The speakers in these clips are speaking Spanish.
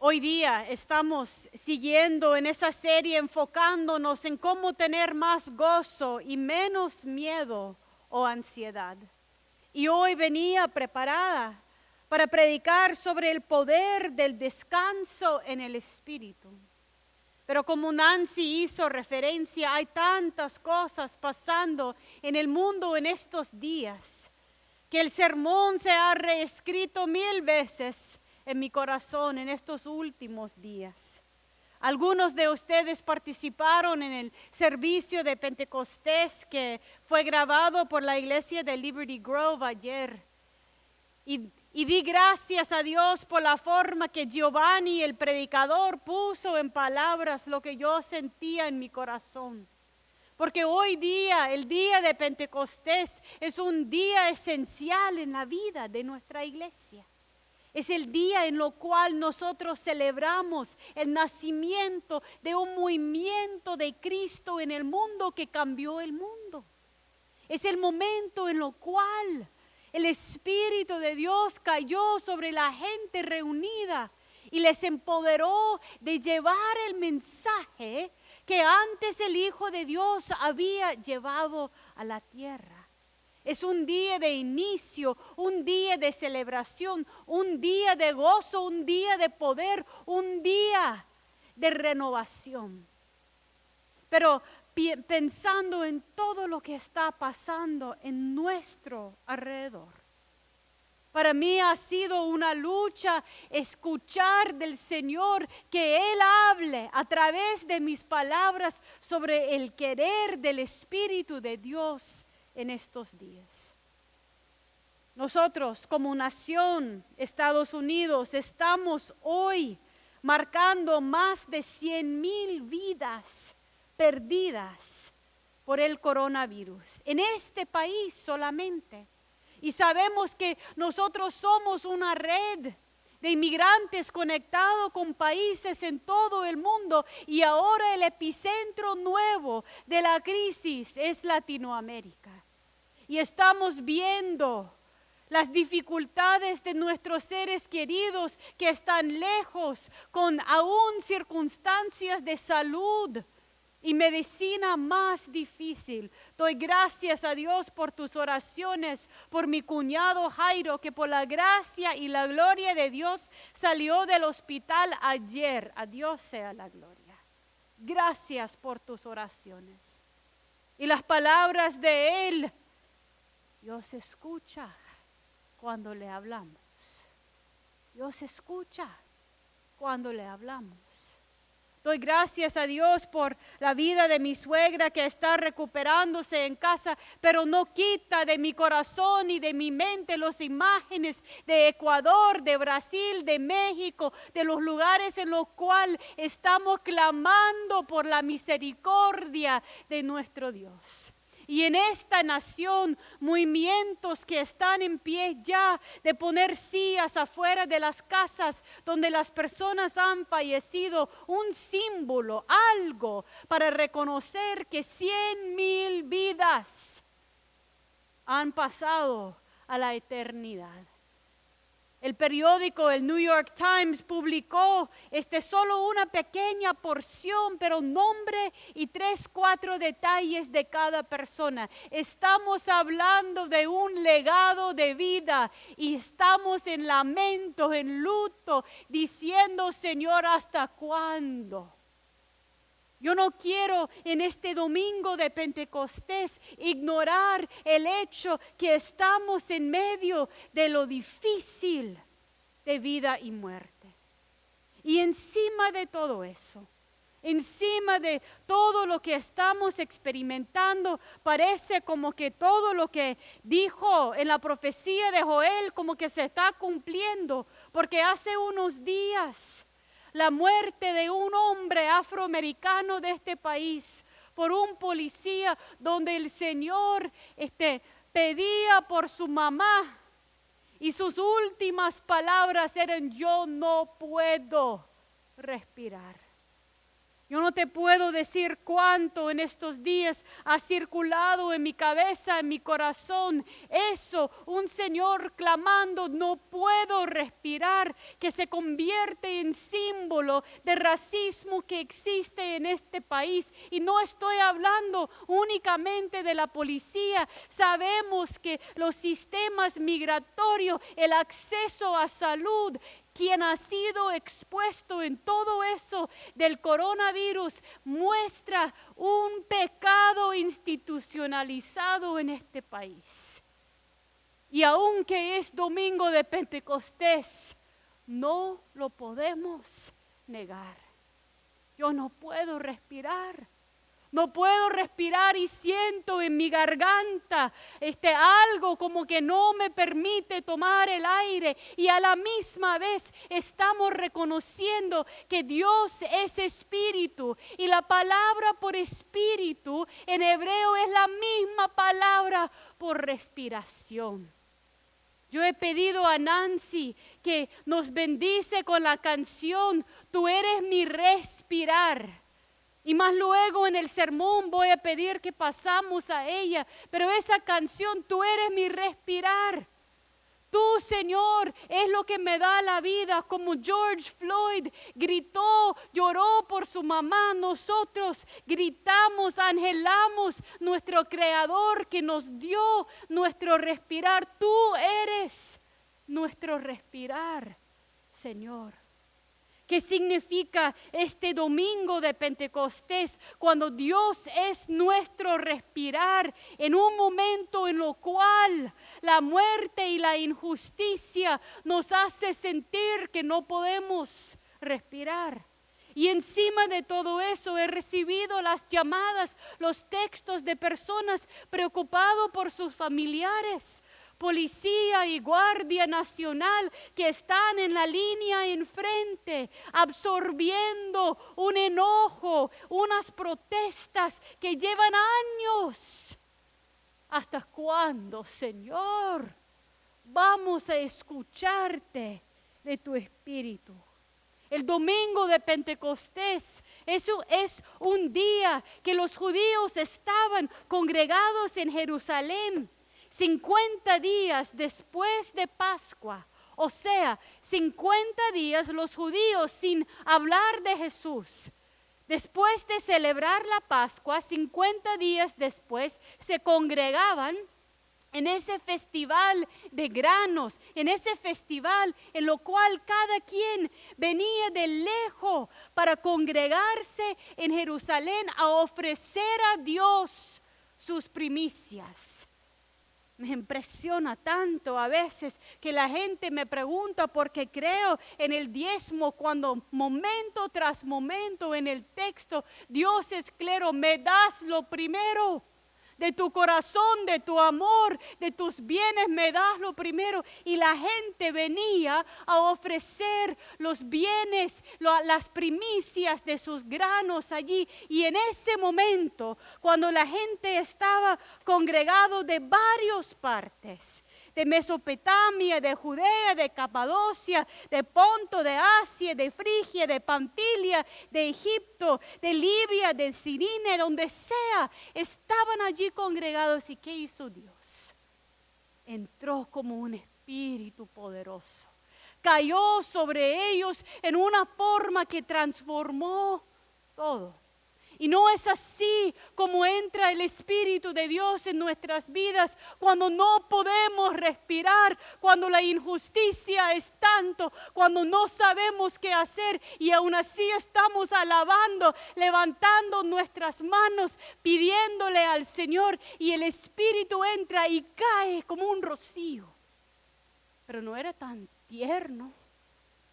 Hoy día estamos siguiendo en esa serie enfocándonos en cómo tener más gozo y menos miedo o ansiedad. Y hoy venía preparada para predicar sobre el poder del descanso en el Espíritu. Pero como Nancy hizo referencia, hay tantas cosas pasando en el mundo en estos días que el sermón se ha reescrito 1000 veces en mi corazón en estos últimos días. Algunos de ustedes participaron en el servicio de Pentecostés que fue grabado por la iglesia de Liberty Grove ayer. Y di gracias a Dios por la forma que Giovanni, el predicador, puso en palabras lo que yo sentía en mi corazón. Porque hoy día, el día de Pentecostés, es un día esencial en la vida de nuestra iglesia. Es el día en lo cual nosotros celebramos el nacimiento de un movimiento de Cristo en el mundo que cambió el mundo. Es el momento en lo cual el Espíritu de Dios cayó sobre la gente reunida y les empoderó de llevar el mensaje que antes el Hijo de Dios había llevado a la tierra. Es un día de inicio, un día de celebración, un día de gozo, un día de poder, un día de renovación. Pero pensando en todo lo que está pasando en nuestro alrededor, para mí ha sido una lucha escuchar del Señor que Él hable a través de mis palabras sobre el querer del Espíritu de Dios en estos días. Nosotros como nación, Estados Unidos, estamos hoy marcando más de 100,000 vidas perdidas por el coronavirus en este país solamente. Y sabemos que nosotros somos una red de inmigrantes conectados con países en todo el mundo y ahora el epicentro nuevo de la crisis es Latinoamérica. Y estamos viendo las dificultades de nuestros seres queridos que están lejos, con aún circunstancias de salud y medicina más difícil. Doy gracias a Dios por tus oraciones, por mi cuñado Jairo, que por la gracia y la gloria de Dios salió del hospital ayer. A Dios sea la gloria. Gracias por tus oraciones. Y las palabras de Él, Dios escucha cuando le hablamos. Dios escucha cuando le hablamos. Doy gracias a Dios por la vida de mi suegra que está recuperándose en casa, pero no quita de mi corazón y de mi mente las imágenes de Ecuador, de Brasil, de México, de los lugares en los cuales estamos clamando por la misericordia de nuestro Dios. Y en esta nación, movimientos que están en pie ya de poner sillas afuera de las casas donde las personas han fallecido, un símbolo, algo para reconocer que 100,000 vidas han pasado a la eternidad. El periódico, el New York Times, publicó solo una pequeña porción, pero nombre y 3-4 detalles de cada persona. Estamos hablando de un legado de vida y estamos en lamento, en luto, diciendo, Señor, ¿hasta cuándo? Yo no quiero en este domingo de Pentecostés ignorar el hecho que estamos en medio de lo difícil de vida y muerte. Y encima de todo eso, encima de todo lo que estamos experimentando, parece como que todo lo que dijo en la profecía de Joel como que se está cumpliendo, porque hace unos días la muerte de un hombre afroamericano de este país por un policía, donde el Señor pedía por su mamá y sus últimas palabras eran: yo no puedo respirar. Yo no te puedo decir cuánto en estos días ha circulado en mi cabeza, en mi corazón. Eso, un Señor clamando, no puedo respirar, que se convierte en símbolo de racismo que existe en este país. Y no estoy hablando únicamente de la policía. Sabemos que los sistemas migratorios, el acceso a salud, quien ha sido expuesto en todo eso del coronavirus, muestra un pecado institucionalizado en este país. Y aunque es domingo de Pentecostés, no lo podemos negar. Yo no puedo respirar. No puedo respirar y siento en mi garganta algo como que no me permite tomar el aire. Y a la misma vez estamos reconociendo que Dios es espíritu. Y la palabra por espíritu en hebreo es la misma palabra por respiración. Yo he pedido a Nancy que nos bendice con la canción Tú eres mi respirar. Y más luego en el sermón voy a pedir que pasamos a ella. Pero esa canción, tú eres mi respirar. Tú, Señor, es lo que me da la vida. Como George Floyd gritó, lloró por su mamá, nosotros gritamos, anhelamos nuestro Creador que nos dio nuestro respirar. Tú eres nuestro respirar, Señor. ¿Qué significa este domingo de Pentecostés? Cuando Dios es nuestro respirar en un momento en lo cual la muerte y la injusticia nos hace sentir que no podemos respirar. Y encima de todo eso he recibido las llamadas, los textos de personas preocupadas por sus familiares. Policía y Guardia Nacional que están en la línea enfrente, absorbiendo un enojo, unas protestas que llevan años. ¿Hasta cuándo, Señor, vamos a escucharte de tu espíritu? El domingo de Pentecostés, eso es un día que los judíos estaban congregados en Jerusalén. 50 días después de Pascua, o sea, 50 días los judíos sin hablar de Jesús. Después de celebrar la Pascua, 50 días después, se congregaban en ese festival de granos, en ese festival en lo cual cada quien venía de lejos para congregarse en Jerusalén a ofrecer a Dios sus primicias. Me impresiona tanto a veces que la gente me pregunta por qué creo en el diezmo cuando momento tras momento en el texto Dios es claro, me das lo primero. De tu corazón, de tu amor, de tus bienes me das lo primero. Y la gente venía a ofrecer los bienes, las primicias de sus granos allí. Y en ese momento, cuando la gente estaba congregado de varias partes, de Mesopotamia, de Judea, de Capadocia, de Ponto, de Asia, de Frigia, de Panfilia, de Egipto, de Libia, de Cirene, donde sea, estaban allí congregados. ¿Y qué hizo Dios? Entró como un espíritu poderoso. Cayó sobre ellos en una forma que transformó todo. Y no es así como entra el Espíritu de Dios en nuestras vidas cuando no podemos respirar, cuando la injusticia es tanto, cuando no sabemos qué hacer y aún así estamos alabando, levantando nuestras manos, pidiéndole al Señor y el Espíritu entra y cae como un rocío. Pero no era tan tierno.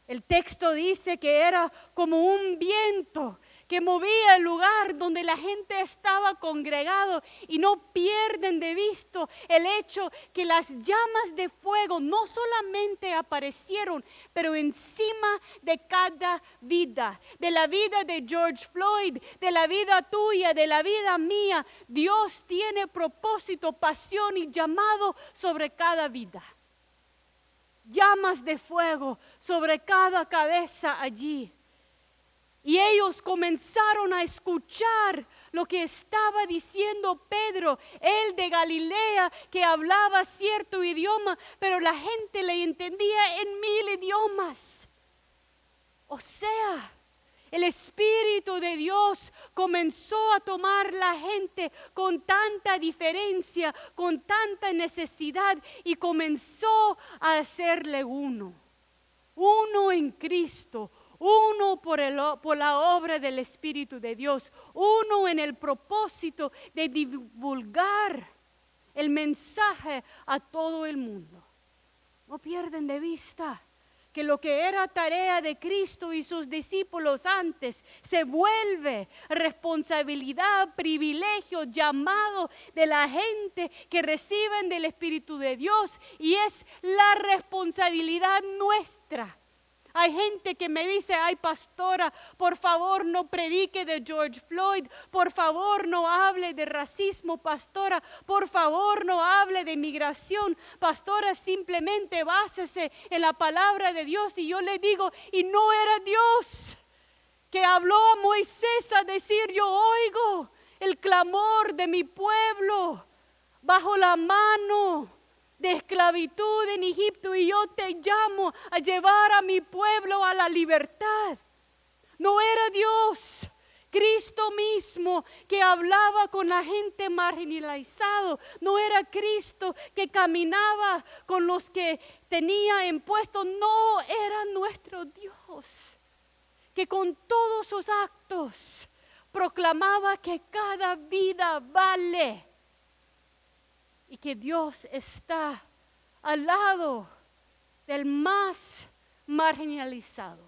El texto dice que era como un viento que movía el lugar donde la gente estaba congregado, y no pierden de vista el hecho que las llamas de fuego no solamente aparecieron, pero encima de cada vida, de la vida de George Floyd, de la vida tuya, de la vida mía. Dios tiene propósito, pasión y llamado sobre cada vida. Llamas de fuego sobre cada cabeza allí. Y ellos comenzaron a escuchar lo que estaba diciendo Pedro, él de Galilea, que hablaba cierto idioma, pero la gente le entendía en 1000 idiomas. O sea, el Espíritu de Dios comenzó a tomar la gente con tanta diferencia, con tanta necesidad, y comenzó a hacerle uno en Cristo. Uno por la obra del Espíritu de Dios, uno en el propósito de divulgar el mensaje a todo el mundo. No pierden de vista que lo que era tarea de Cristo y sus discípulos antes se vuelve responsabilidad, privilegio, llamado de la gente que reciben del Espíritu de Dios, y es la responsabilidad nuestra. Hay gente que me dice: ay, pastora, por favor no predique de George Floyd, por favor no hable de racismo, pastora, por favor no hable de migración, pastora, simplemente básese en la palabra de Dios. Y yo le digo: y no era Dios que habló a Moisés a decir: yo oigo el clamor de mi pueblo bajo la mano de esclavitud en Egipto, y yo te llamo a llevar a mi pueblo a la libertad. No era Dios, Cristo mismo, que hablaba con la gente marginalizada. No era Cristo que caminaba con los que tenía impuestos. No era nuestro Dios, que con todos sus actos proclamaba que cada vida vale, y que Dios está al lado del más marginalizado.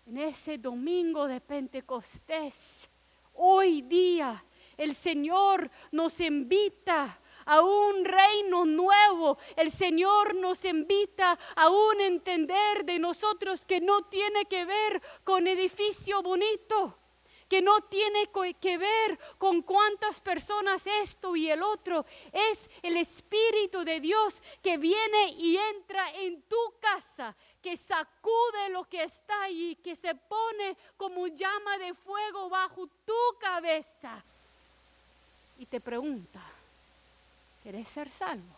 En ese domingo de Pentecostés, hoy día, el Señor nos invita a un reino nuevo. El Señor nos invita a un entender de nosotros que no tiene que ver con edificio bonito, que no tiene que ver con cuántas personas esto y el otro. Es el Espíritu de Dios que viene y entra en tu casa, que sacude lo que está ahí, que se pone como llama de fuego bajo tu cabeza y te pregunta: ¿querés ser salvo?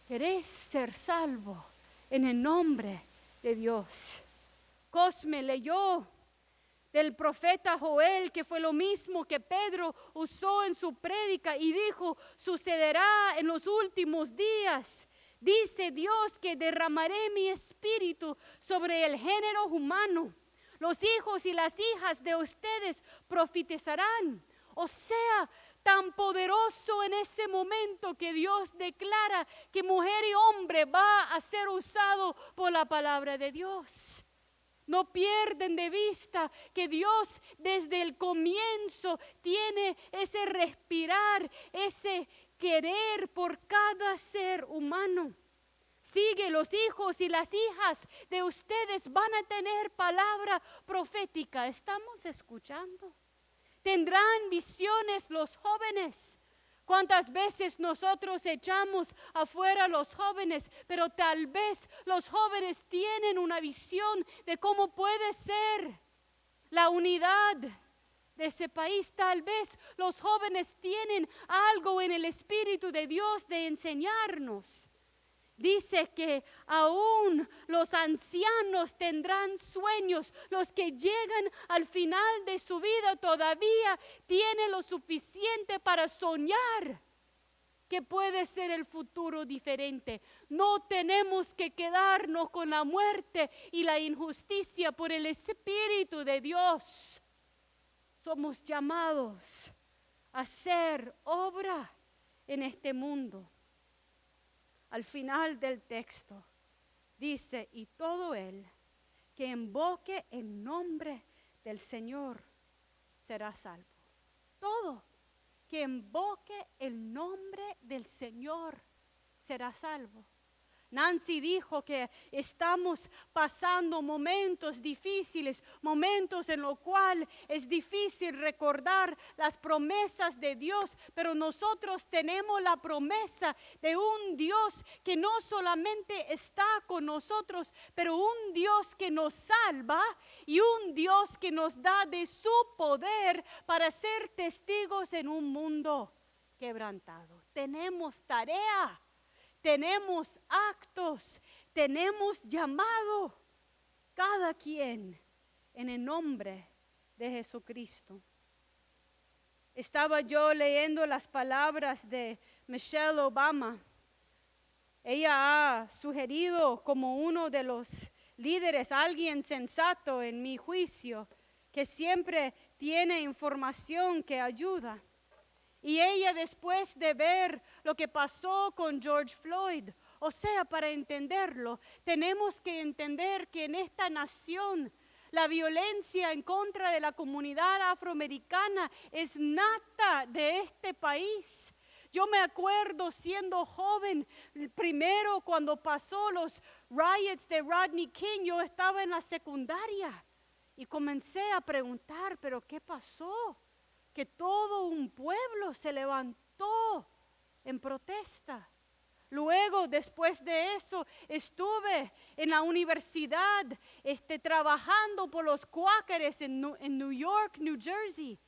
¿Querés ser salvo en el nombre de Dios? Cosme leyó del profeta Joel, que fue lo mismo que Pedro usó en su prédica, y dijo: sucederá en los últimos días, dice Dios, que derramaré mi espíritu sobre el género humano. Los hijos y las hijas de ustedes profetizarán. O sea, tan poderoso en ese momento que Dios declara que mujer y hombre va a ser usado por la palabra de Dios. No pierden de vista que Dios desde el comienzo tiene ese respirar, ese querer por cada ser humano. Sigue, los hijos y las hijas de ustedes van a tener palabra profética. ¿Estamos escuchando? Tendrán visiones los jóvenes. ¿Cuántas veces nosotros echamos afuera a los jóvenes? Pero tal vez los jóvenes tienen una visión de cómo puede ser la unidad de ese país. Tal vez los jóvenes tienen algo en el Espíritu de Dios de enseñarnos. Dice que aún los ancianos tendrán sueños. Los que llegan al final de su vida todavía tienen lo suficiente para soñar que puede ser el futuro diferente. No tenemos que quedarnos con la muerte y la injusticia. Por el Espíritu de Dios somos llamados a hacer obra en este mundo. Al final del texto dice: y todo el que invoque el nombre del Señor será salvo. Todo que invoque el nombre del Señor será salvo. Nancy dijo que estamos pasando momentos difíciles, momentos en los cuales es difícil recordar las promesas de Dios, pero nosotros tenemos la promesa de un Dios que no solamente está con nosotros, pero un Dios que nos salva y un Dios que nos da de su poder para ser testigos en un mundo quebrantado. Tenemos tarea. Tenemos actos, tenemos llamado, cada quien en el nombre de Jesucristo. Estaba yo leyendo las palabras de Michelle Obama. Ella ha sugerido como uno de los líderes, alguien sensato en mi juicio, que siempre tiene información que ayuda. Y ella, después de ver lo que pasó con George Floyd, o sea, para entenderlo, tenemos que entender que en esta nación la violencia en contra de la comunidad afroamericana es nata de este país. Yo me acuerdo siendo joven, primero cuando pasó los riots de Rodney King, yo estaba en la secundaria y comencé a preguntar, ¿pero qué pasó? Que todo un pueblo se levantó en protesta. Luego, después de eso, estuve en la universidad trabajando por los Quáqueres en New York, New Jersey,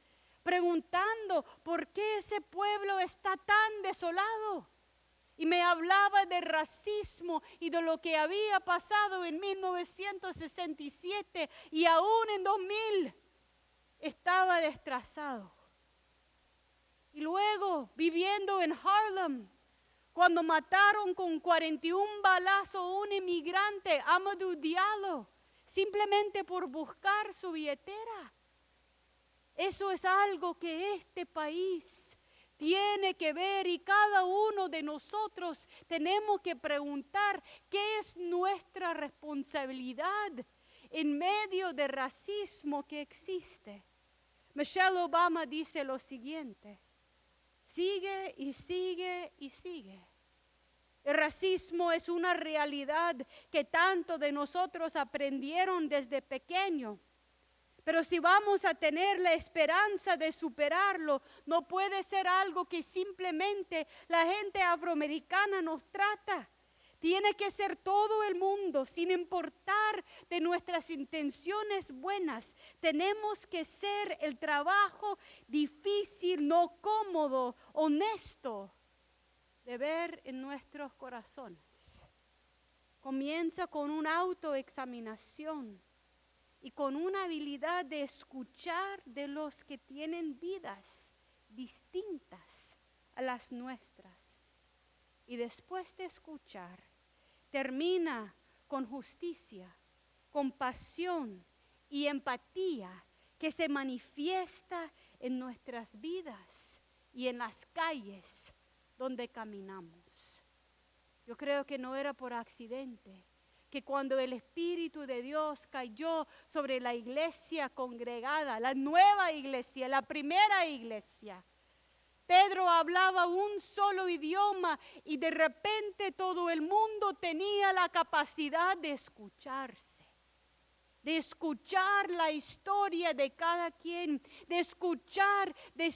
preguntando por qué ese pueblo está tan desolado. Y me hablaba de racismo y de lo que había pasado en 1967 y aún en 2000 estaba destrozado. Y luego, viviendo en Harlem, cuando mataron con 41 balazos a un inmigrante, Amadou Diallo, simplemente por buscar su billetera. Eso es algo que este país tiene que ver y cada uno de nosotros tenemos que preguntar qué es nuestra responsabilidad en medio del racismo que existe. Michelle Obama dice lo siguiente: sigue y sigue y sigue. El racismo es una realidad que tanto de nosotros aprendieron desde pequeño. Pero si vamos a tener la esperanza de superarlo, no puede ser algo que simplemente la gente afroamericana nos trata. Tiene que ser todo el mundo, sin importar de nuestras intenciones buenas. Tenemos que ser el trabajo difícil, no cómodo, honesto, de ver en nuestros corazones. Comienza con una autoexaminación y con una habilidad de escuchar de los que tienen vidas distintas a las nuestras. Y después de escuchar, termina con justicia, compasión y empatía que se manifiesta en nuestras vidas y en las calles donde caminamos. Yo creo que no era por accidente que cuando el Espíritu de Dios cayó sobre la iglesia congregada, la nueva iglesia, la primera iglesia, Pedro hablaba un solo idioma y de repente todo el mundo tenía la capacidad de escucharse, de escuchar la historia de cada quien, de escuchar de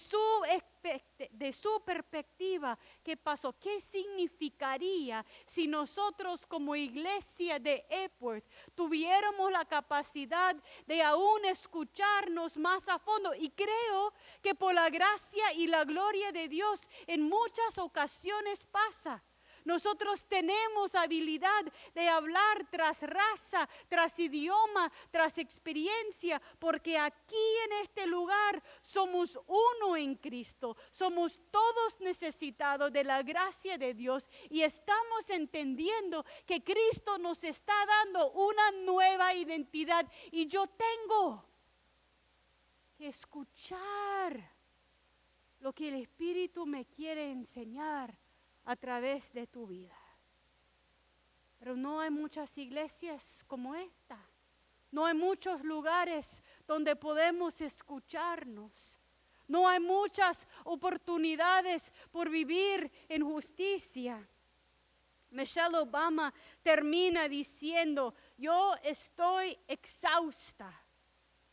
su perspectiva qué pasó, qué significaría si nosotros como iglesia de Epworth tuviéramos la capacidad de aún escucharnos más a fondo. Y creo que por la gracia y la gloria de Dios en muchas ocasiones pasa. Nosotros tenemos habilidad de hablar tras raza, tras idioma, tras experiencia, porque aquí en este lugar somos uno en Cristo. Somos todos necesitados de la gracia de Dios y estamos entendiendo que Cristo nos está dando una nueva identidad. Y yo tengo que escuchar lo que el Espíritu me quiere enseñar a través de tu vida. Pero no hay muchas iglesias como esta. No hay muchos lugares donde podemos escucharnos. No hay muchas oportunidades por vivir en justicia. Michelle Obama termina diciendo, yo estoy exhausta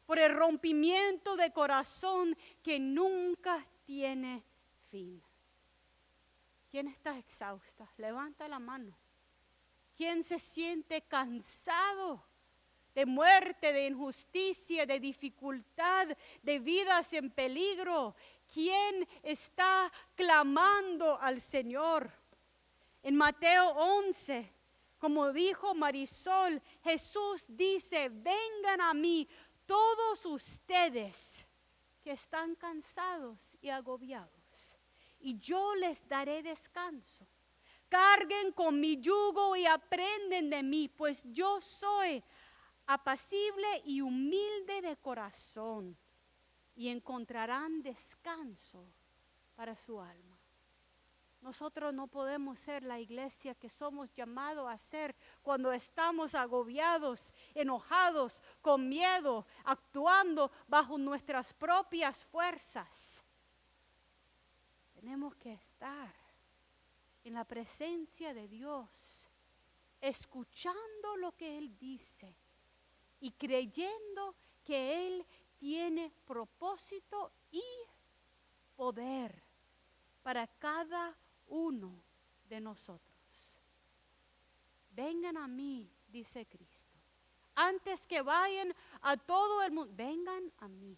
por el rompimiento de corazón que nunca tiene fin. ¿Quién está exhausta? Levanta la mano. ¿Quién se siente cansado de muerte, de injusticia, de dificultad, de vidas en peligro? ¿Quién está clamando al Señor? En Mateo 11, como dijo Marisol, Jesús dice, vengan a mí todos ustedes que están cansados y agobiados, y yo les daré descanso. Carguen con mi yugo y aprenden de mí, pues yo soy apacible y humilde de corazón, y encontrarán descanso para su alma. Nosotros no podemos ser la iglesia que somos llamados a ser cuando estamos agobiados, enojados, con miedo, actuando bajo nuestras propias fuerzas. Tenemos que estar en la presencia de Dios, escuchando lo que Él dice y creyendo que Él tiene propósito y poder para cada uno de nosotros. Vengan a mí, dice Cristo. Antes que vayan a todo el mundo, vengan a mí.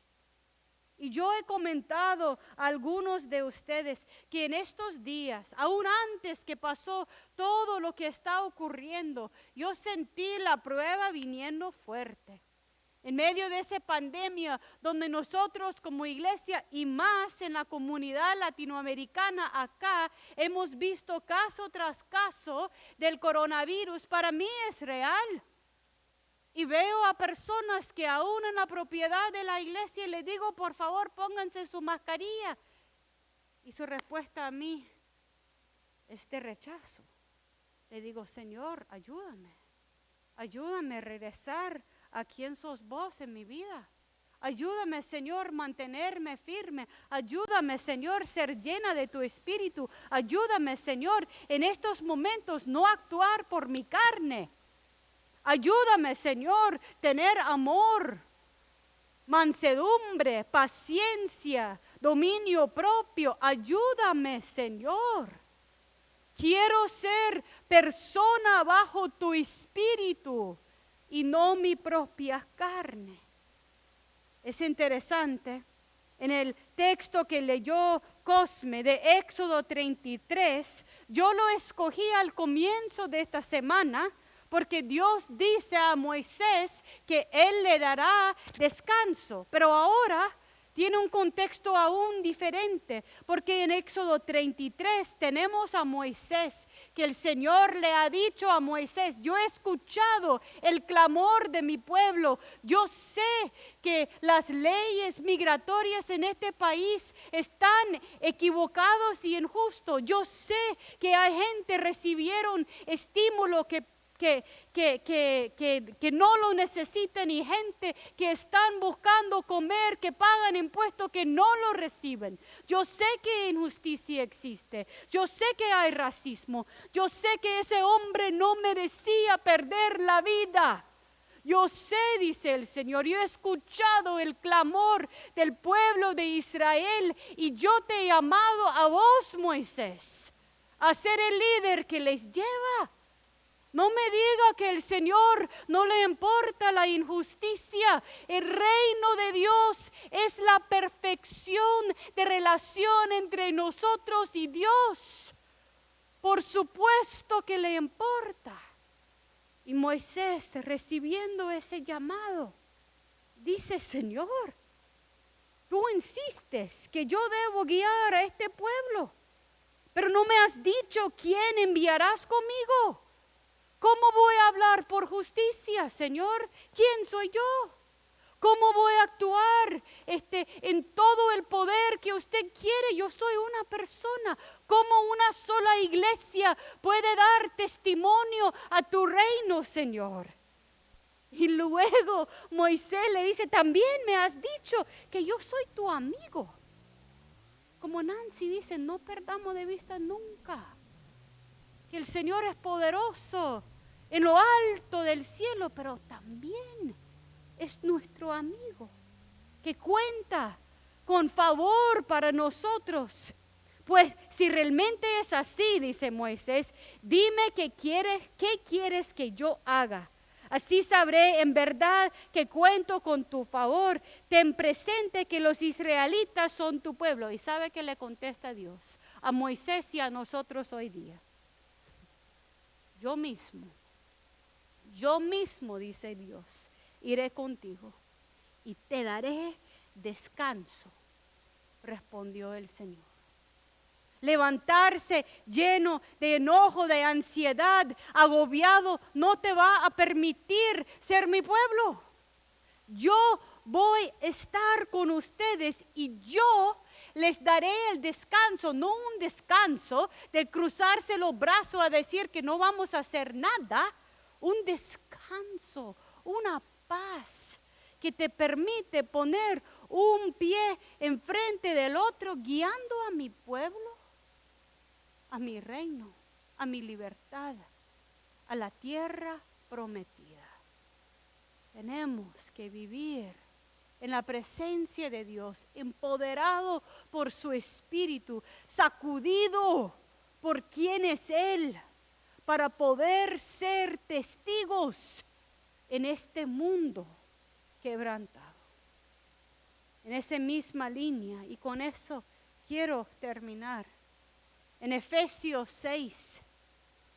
Y yo he comentado a algunos de ustedes que en estos días, aún antes que pasó todo lo que está ocurriendo, yo sentí la prueba viniendo fuerte. En medio de esa pandemia donde nosotros como iglesia y más en la comunidad latinoamericana acá hemos visto caso tras caso del coronavirus, para mí es real. Y veo a personas que aún en la propiedad de la iglesia le digo, por favor, pónganse su mascarilla. Y su respuesta a mí es de rechazo. Le digo, Señor, ayúdame. Ayúdame a regresar a quién sos vos en mi vida. Ayúdame, Señor, mantenerme firme. Ayúdame, Señor, ser llena de tu espíritu. Ayúdame, Señor, en estos momentos no actuar por mi carne. Ayúdame, Señor, tener amor, mansedumbre, paciencia, dominio propio. Ayúdame, Señor. Quiero ser persona bajo tu espíritu y no mi propia carne. Es interesante, en el texto que leyó Cosme de Éxodo 33, yo lo escogí al comienzo de esta semana porque Dios dice a Moisés que Él le dará descanso, pero ahora tiene un contexto aún diferente, porque en Éxodo 33 tenemos a Moisés, que el Señor le ha dicho a Moisés, yo he escuchado el clamor de mi pueblo, yo sé que las leyes migratorias en este país están equivocadas y injustas, yo sé que hay gente recibieron estímulo que no lo necesitan y gente que están buscando comer, que pagan impuestos, que no lo reciben. Yo sé que injusticia existe, yo sé que hay racismo, yo sé que ese hombre no merecía perder la vida. Yo sé, dice el Señor, yo he escuchado el clamor del pueblo de Israel y yo te he llamado a vos, Moisés, a ser el líder que les lleva. No me diga que el Señor no le importa la injusticia. El reino de Dios es la perfección de relación entre nosotros y Dios. Por supuesto que le importa. Y Moisés, recibiendo ese llamado, dice, Señor, tú insistes que yo debo guiar a este pueblo, pero no me has dicho quién enviarás conmigo. ¿Cómo voy a hablar por justicia, Señor? ¿Quién soy yo? ¿Cómo voy a actuar en todo el poder que usted quiere? Yo soy una persona. ¿Cómo una sola iglesia puede dar testimonio a tu reino, Señor? Y luego Moisés le dice, también me has dicho que yo soy tu amigo. Como Nancy dice, no perdamos de vista nunca que el Señor es poderoso en lo alto del cielo, pero también es nuestro amigo, que cuenta con favor para nosotros. Pues si realmente es así, dice Moisés, dime qué quieres que yo haga. Así sabré en verdad que cuento con tu favor. Ten presente que los israelitas son tu pueblo. ¿Y sabe qué le contesta Dios a Moisés y a nosotros hoy día? Yo mismo, dice Dios, iré contigo y te daré descanso, respondió el Señor. Levantarse lleno de enojo, de ansiedad, agobiado, no te va a permitir ser mi pueblo. Yo voy a estar con ustedes y yo les daré el descanso, no un descanso de cruzarse los brazos a decir que no vamos a hacer nada, un descanso, una paz que te permite poner un pie enfrente del otro, guiando a mi pueblo, a mi reino, a mi libertad, a la tierra prometida. Tenemos que vivir en la presencia de Dios, empoderado por su Espíritu, sacudido por quien es Él, para poder ser testigos en este mundo quebrantado. En esa misma línea, y con eso quiero terminar. En Efesios 6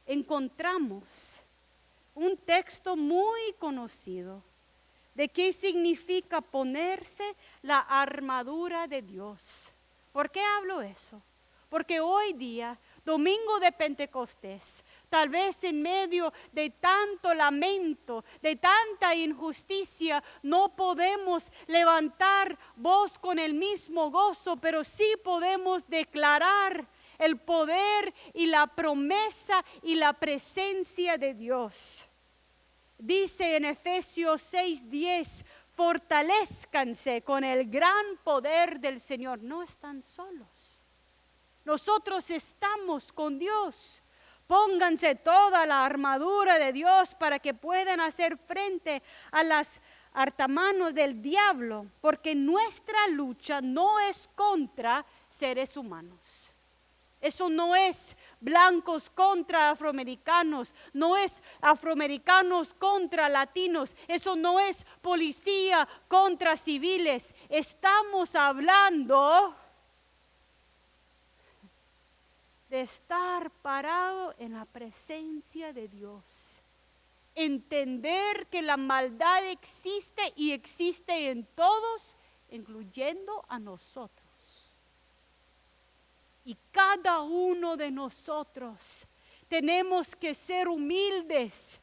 encontramos un texto muy conocido de qué significa ponerse la armadura de Dios. ¿Por qué hablo eso? Porque hoy día, domingo de Pentecostés, tal vez en medio de tanto lamento, de tanta injusticia, no podemos levantar voz con el mismo gozo, pero sí podemos declarar el poder y la promesa y la presencia de Dios. Dice en Efesios 6:10, fortalezcanse con el gran poder del Señor. No están solos. Nosotros estamos con Dios. Pónganse toda la armadura de Dios para que puedan hacer frente a las artamanos del diablo, porque nuestra lucha no es contra seres humanos. Eso no es blancos contra afroamericanos, no es afroamericanos contra latinos, eso no es policía contra civiles. Estamos hablando de estar parado en la presencia de Dios. Entender que la maldad existe y existe en todos, incluyendo a nosotros. Y cada uno de nosotros tenemos que ser humildes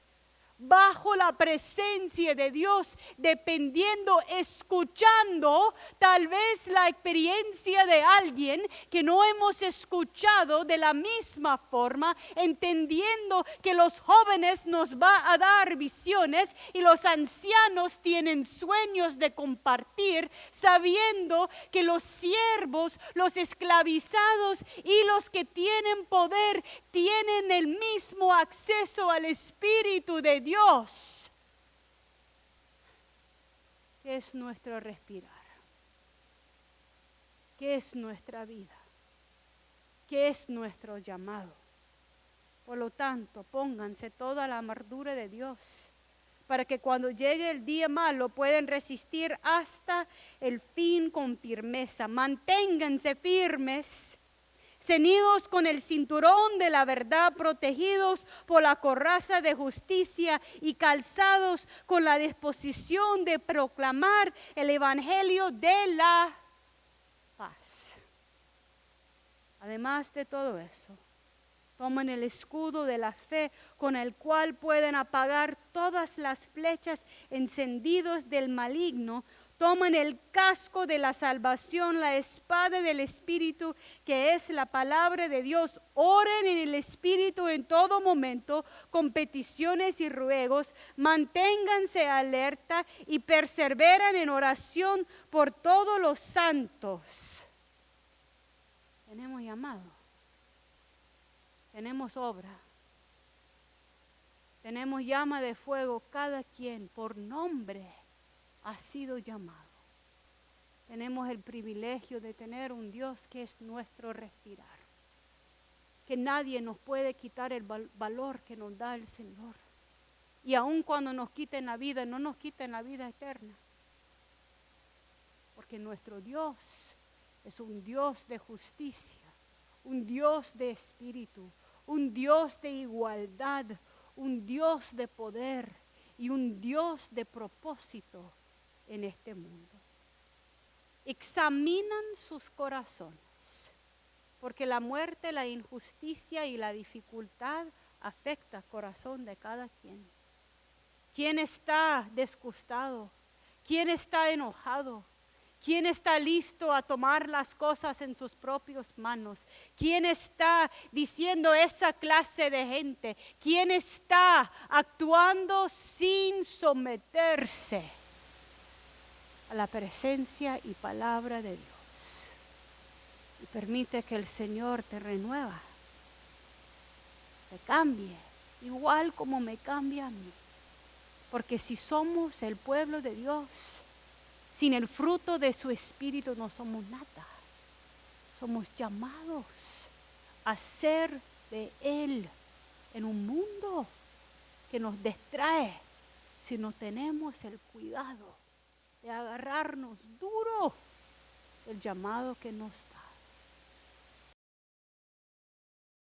bajo la presencia de Dios, dependiendo, escuchando tal vez la experiencia de alguien que no hemos escuchado de la misma forma, entendiendo que los jóvenes nos va a dar visiones y los ancianos tienen sueños de compartir, sabiendo que los siervos, los esclavizados y los que tienen poder tienen el mismo acceso al Espíritu de Dios, que es nuestro respirar, que es nuestra vida, que es nuestro llamado. Por lo tanto, pónganse toda la armadura de Dios, para que cuando llegue el día malo puedan resistir hasta el fin con firmeza. Manténganse firmes, ceñidos con el cinturón de la verdad, protegidos por la coraza de justicia y calzados con la disposición de proclamar el evangelio de la paz. Además de todo eso, tomen el escudo de la fe con el cual pueden apagar todas las flechas encendidas del maligno. Toman el casco de la salvación, la espada del Espíritu, que es la palabra de Dios. Oren en el Espíritu en todo momento, con peticiones y ruegos. Manténganse alerta y perseveran en oración por todos los santos. Tenemos llamado, tenemos obra, Tenemos llama de fuego, cada quien por nombre ha sido llamado. Tenemos el privilegio de tener un Dios que es nuestro respirar, que nadie nos puede quitar el valor que nos da el Señor. Y aun cuando nos quiten la vida, no nos quiten la vida eterna, porque nuestro Dios es un Dios de justicia, un Dios de espíritu, un Dios de igualdad, un Dios de poder y un Dios de propósito en este mundo. Examinan sus corazones, porque la muerte, la injusticia y la dificultad afecta el corazón de cada quien. ¿Quién está disgustado? ¿Quién está enojado? ¿Quién está listo a tomar las cosas en sus propias manos? ¿Quién está diciendo esa clase de gente? ¿Quién está actuando sin someterse a la presencia y palabra de Dios? Y permite que el Señor te renueva, te cambie, igual como me cambia a mí. Porque si somos el pueblo de Dios, sin el fruto de su espíritu no somos nada. Somos llamados a ser de Él en un mundo que nos distrae si no tenemos el cuidado de agarrarnos duro del llamado que nos da.